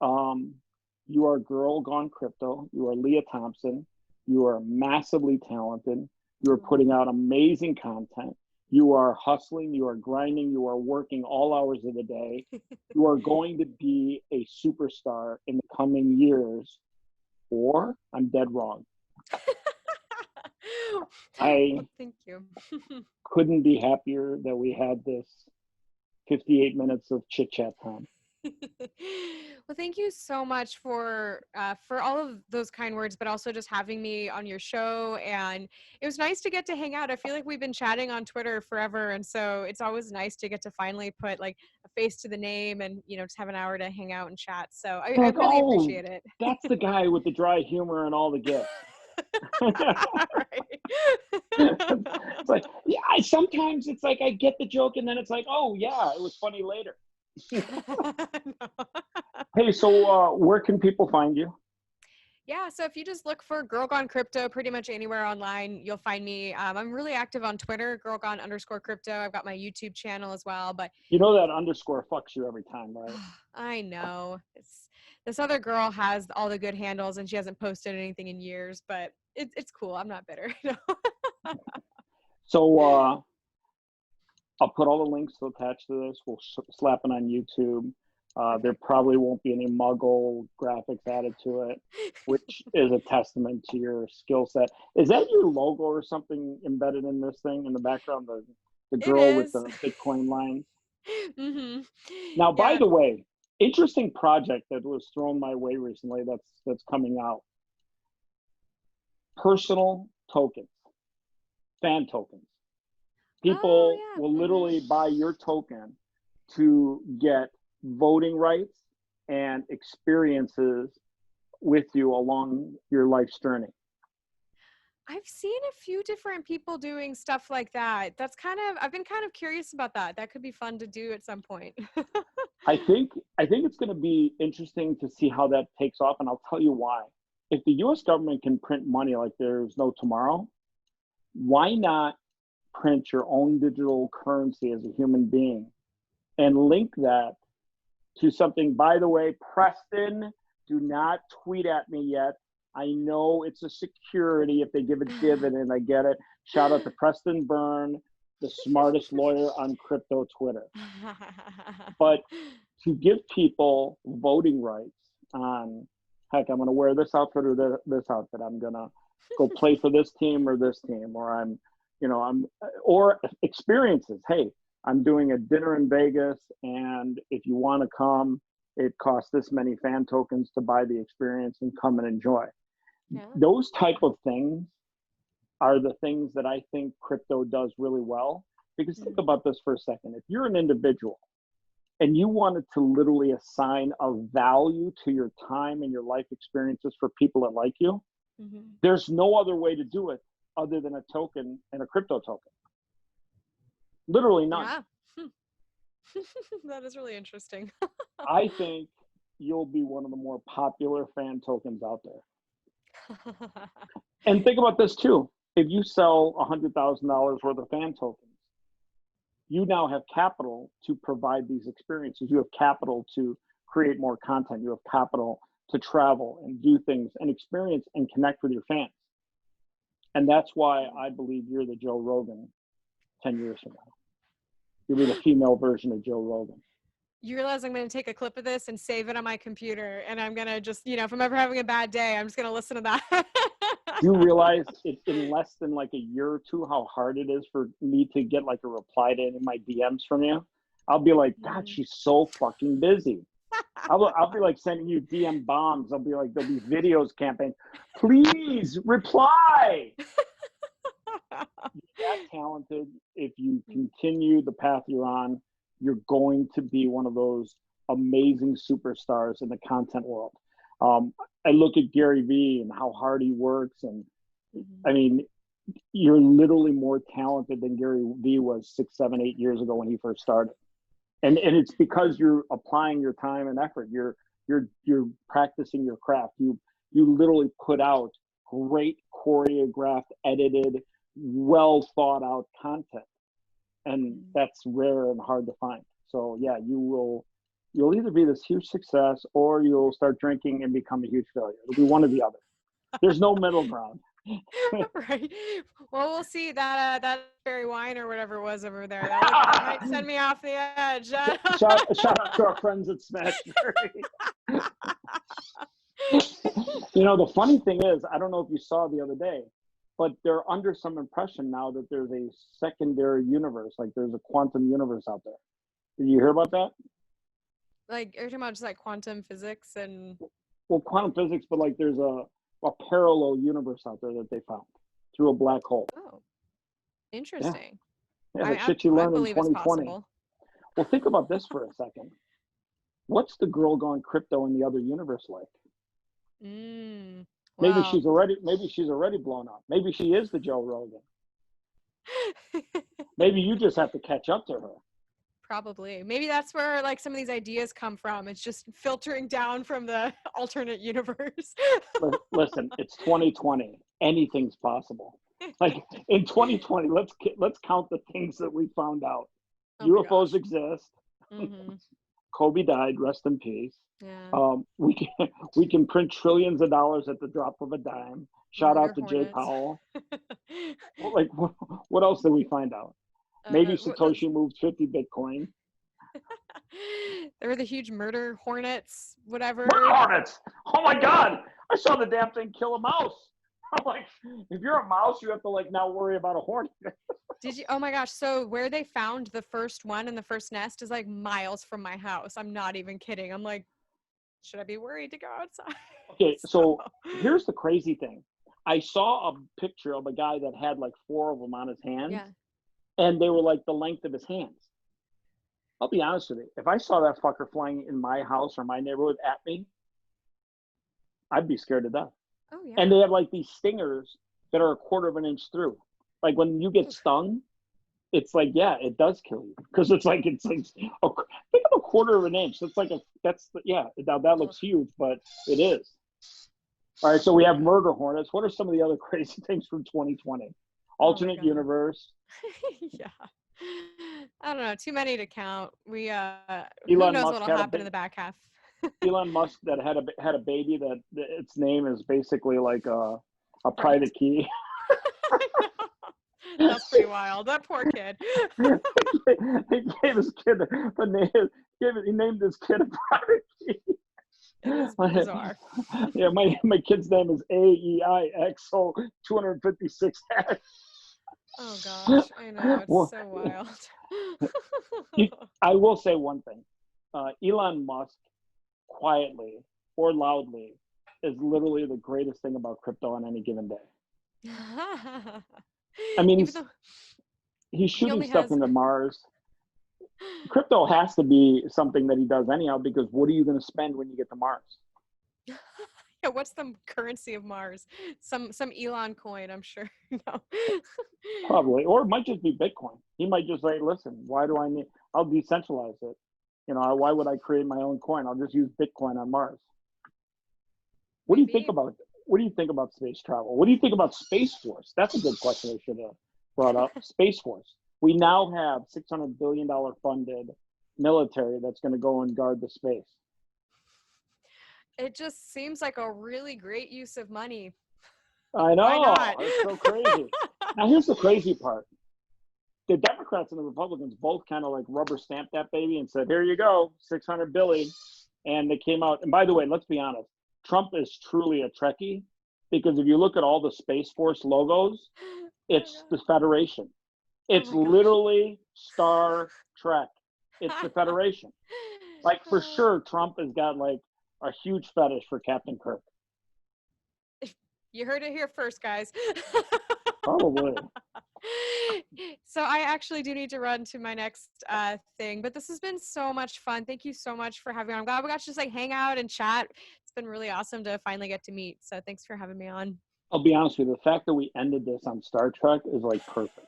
you are a girl gone crypto. You are Leah Thompson. You are massively talented. You are putting out amazing content. You are hustling. You are grinding. You are working all hours of the day. You are going to be a superstar in the coming years, or I'm dead wrong. Thank you. Couldn't be happier that we had this 58 minutes of chit chat time. Well, thank you so much for all of those kind words, but also just having me on your show. And it was nice to get to hang out. I feel like we've been chatting on Twitter forever, and so it's always nice to get to finally put like a face to the name and just have an hour to hang out and chat. So I really appreciate it. That's the guy with the dry humor and all the gifts. Right. It's like, yeah, sometimes it's like I get the joke and then it's like, oh yeah, it was funny later. Hey, so where can people find you? Yeah, so if you just look for Girl Gone Crypto pretty much anywhere online, you'll find me. I'm really active on Twitter, girlgone_crypto. I've got my YouTube channel as well, but that underscore fucks you every time, right? I know. This other girl has all the good handles and she hasn't posted anything in years, but it's cool. I'm not bitter. So I'll put all the links attached to this. We'll slap it on YouTube. There probably won't be any muggle graphics added to it, which is a testament to your skill set. Is that your logo or something embedded in this thing in the background? The girl with the Bitcoin lines? Mm-hmm. Now, by the way, interesting project that was thrown my way recently that's coming out. Personal tokens, fan tokens. People will literally buy your token to get voting rights and experiences with you along your life's journey. I've seen a few different people doing stuff like that. I've been kind of curious about that. That could be fun to do at some point. I think it's going to be interesting to see how that takes off, and I'll tell you why. If the U.S. government can print money like there's no tomorrow, why not print your own digital currency as a human being and link that to something? By the way, Preston, do not tweet at me yet. I know it's a security if they give a dividend. I get it. Shout out to Preston Byrne, the smartest lawyer on crypto Twitter. But to give people voting rights on, heck, I'm going to wear this outfit or this outfit. I'm going to go play for this team or this team, or or experiences. Hey, I'm doing a dinner in Vegas, and if you want to come, it costs this many fan tokens to buy the experience and come and enjoy. Yeah. Those type of things are the things that I think crypto does really well. Because think about this for a second. If you're an individual and you wanted to literally assign a value to your time and your life experiences for people that like you, there's no other way to do it other than a token and a crypto token. Literally none. Yeah. That is really interesting. I think you'll be one of the more popular fan tokens out there. And think about this too. If you sell $100,000 worth of fan tokens, you now have capital to provide these experiences. You have capital to create more content. You have capital to travel and do things and experience and connect with your fans. And that's why I believe you're the Joe Rogan 10 years from now. You'll be the female version of Joe Rogan. You realize I'm going to take a clip of this and save it on my computer, and I'm going to just, if I'm ever having a bad day, I'm just going to listen to that. Do you realize in less than like a year or two how hard it is for me to get like a reply to any of my DMs from you? I'll be like, God, she's so fucking busy. I'll be like sending you DM bombs. I'll be like, there'll be videos campaign. Please reply. You're that talented. If you continue the path you're on, you're going to be one of those amazing superstars in the content world. I look at Gary Vee and how hard he works. And I mean, you're literally more talented than Gary Vee was 6, 7, 8 years ago when he first started. And it's because you're applying your time and effort. You're practicing your craft. You literally put out great choreographed, edited, well thought out content. And that's rare and hard to find. So yeah, you'll either be this huge success or you'll start drinking and become a huge failure. It'll be one or the other. There's no middle ground. Right. Well, we'll see that berry wine or whatever it was over there. That might send me off the edge. Shout out to our friends at Smashberry. The funny thing is, I don't know if you saw the other day, but they're under some impression now that there's a secondary universe, like there's a quantum universe out there. Did you hear about that? Like, you're talking about just like quantum physics and... Well, quantum physics, but like there's a parallel universe out there that they found through a black hole. Oh, interesting. Yeah, shit you learned in 2020. Well, think about this for a second. What's the girl gone crypto in the other universe like? Wow. Maybe she's already blown up. Maybe she is the Joe Rogan. Maybe you just have to catch up to her. Probably. Maybe that's where like some of these ideas come from. It's just filtering down from the alternate universe. Listen, it's 2020. Anything's possible. Like in 2020, let's count the things that we found out. UFOs exist. Kobe died. Rest in peace. Yeah. We can print trillions of dollars at the drop of a dime. Shout out to Jay Powell. Like, what else did we find out? Maybe Satoshi moved 50 Bitcoin. There were the huge murder hornets, whatever. Murder hornets! Oh my God! I saw the damn thing kill a mouse. I'm like, if you're a mouse, you have to like now worry about a hornet. Did you? Oh my gosh! So where they found the first one in the first nest is like miles from my house. I'm not even kidding. I'm like, should I be worried to go outside? Okay, so here's the crazy thing. I saw a picture of a guy that had like 4 of them on his hands. Yeah. And they were like the length of his hands. I'll be honest with you. If I saw that fucker flying in my house or my neighborhood at me, I'd be scared to death. Oh And yeah. they have like these stingers that are a quarter of an inch through. Like when you get stung, it's like, yeah, it does kill you because it's like think of a quarter of an inch. That's like yeah. Now that Ugh. looks huge, but it is. All right, so we have murder hornets. What are some of the other crazy things from 2020? Oh my Alternate god. universe. Yeah. I don't know. Too many to count. Who Elon knows Musk what'll had a happen in the back half. Elon Musk that had a baby that its name is basically like a Right. private key. I know. That's pretty wild. That poor kid. He gave his kid the name. He named his kid a private key. It is bizarre. Yeah, my kid's name is AEIXO 256. Oh gosh, I know. It's Well, so wild. you, I will say one thing. Elon Musk, quietly or loudly, is literally the greatest thing about crypto on any given day. I mean, Even though he's he shooting only stuff has into Mars. Crypto has to be something that he does anyhow, because what are you going to spend when you get to Mars? yeah, what's the currency of Mars? Some Elon coin, I'm sure. No. Probably, or it might just be Bitcoin. He might just say, "Listen, why do I need? I'll decentralize it. Why would I create my own coin? I'll just use Bitcoin on Mars." What do you think Maybe. about? What do you think about space travel? What do you think about Space Force? That's a good question I should have brought up. Space Force. We now have $600 billion funded military that's going to go and guard the space. It just seems like a really great use of money. I Why not? know, it's so crazy. Now here's the crazy part. The Democrats and the Republicans both kind of like rubber stamped that baby and said, "Here you go, 600 billion." And they came out. And by the way, let's be honest, Trump is truly a Trekkie, because if you look at all the Space Force logos, Oh it's the Federation. oh It's my gosh. literally Star Trek. It's the Federation. Like for sure, Trump has got like a huge fetish for Captain Kirk. You heard it here first, guys. Probably. So I actually do need to run to my next thing, but this has been so much fun. Thank you so much for having me on. I'm glad we got to just like hang out and chat. It's been really awesome to finally get to meet. So thanks for having me on. I'll be honest with you. The fact that we ended this on Star Trek is like perfect.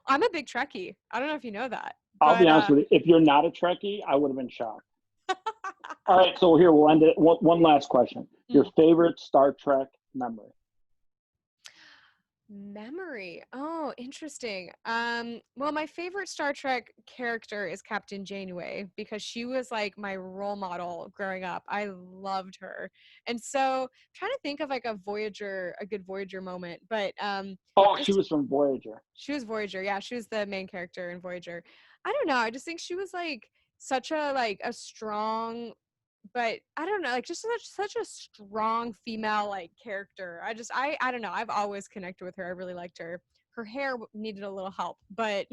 I'm a big Trekkie. I don't know if you know that, I'll be but honest with you. If you're not a Trekkie, I would have been shocked. All right, so here we'll end it. One last question. Your favorite Star Trek memory? Memory. Oh, interesting. Well, my favorite Star Trek character is Captain Janeway because she was like my role model growing up. I loved her. And so trying to think of like a good Voyager moment, but Oh, she just was from Voyager. she was Voyager. Yeah, she was the main character in Voyager. I don't know. I just think she was like such a strong, but I don't know, like just such a strong female like character. I don't know. I've always connected with her. I really liked her. Her hair needed a little help, but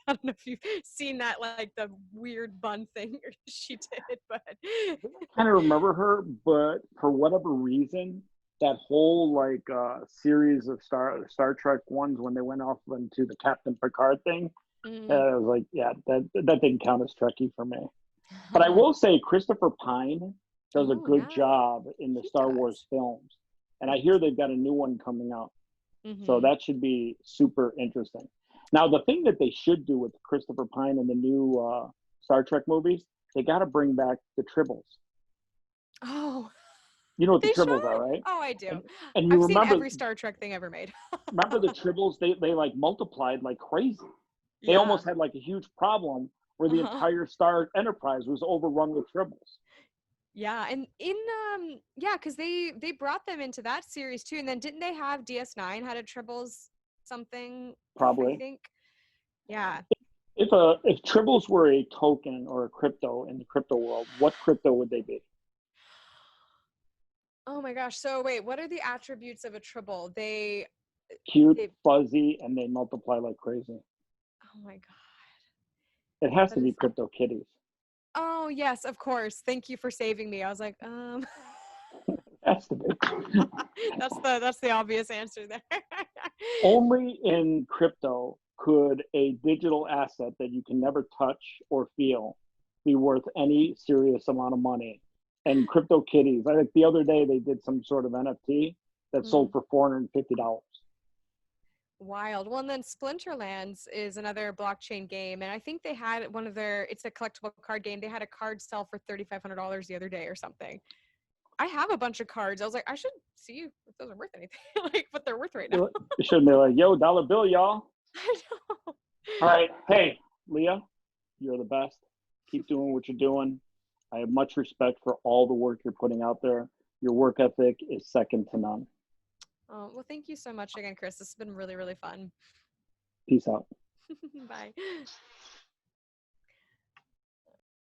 I don't know if you've seen that like the weird bun thing she did, but I think I kind of remember her, but for whatever reason, that whole like series of Star Trek ones when they went off into the Captain Picard thing, mm. I was like, yeah, that didn't count as Trekkie for me. But I will say Christopher Pine does a Oh good yeah, job in the he Star does. Wars films, and I hear they've got a new one coming out, so Mm-hmm. that should be super interesting. Now, the thing that they should do with Christopher Pine in the new Star Trek movies, they got to bring back the Tribbles. Oh, You know what the they Tribbles should. are, right? Oh, I do. And you I've seen every Star Trek thing ever made. remember the Tribbles? They like multiplied like crazy. They Yeah. almost had like a huge problem where the Uh-huh. entire Star Enterprise was overrun with Tribbles. Yeah, and in yeah, because they brought them into that series too, and then didn't they have DS9 had a Tribbles something? I Probably. think. Yeah. If Tribbles were a token or a crypto in the crypto world, what crypto would they be? Oh my gosh. So wait, what are the attributes of a Tribble? Cute, They. fuzzy, and they multiply like crazy. Oh my god. It has That to be is. Crypto Kitties. Oh yes, of course. Thank you for saving me. I was like, It has to be. that's the obvious answer there. Only in crypto could a digital asset that you can never touch or feel be worth any serious amount of money? And CryptoKitties, I think the other day they did some sort of NFT that sold for $450. Wild. Well, and then Splinterlands is another blockchain game, and I think they had one of their. It's a collectible card game. They had a card sell for $3,500 the other day or something. I have a bunch of cards. I was like, I should see if those are worth anything, like what they're worth right now. It should be like, yo, dollar bill, y'all. I know. All right. Hey, Leah, you're the best. Keep doing what you're doing. I have much respect for all the work you're putting out there. Your work ethic is second to none. Oh, well, thank you so much again, Chris. This has been really, really fun. Peace out. Bye.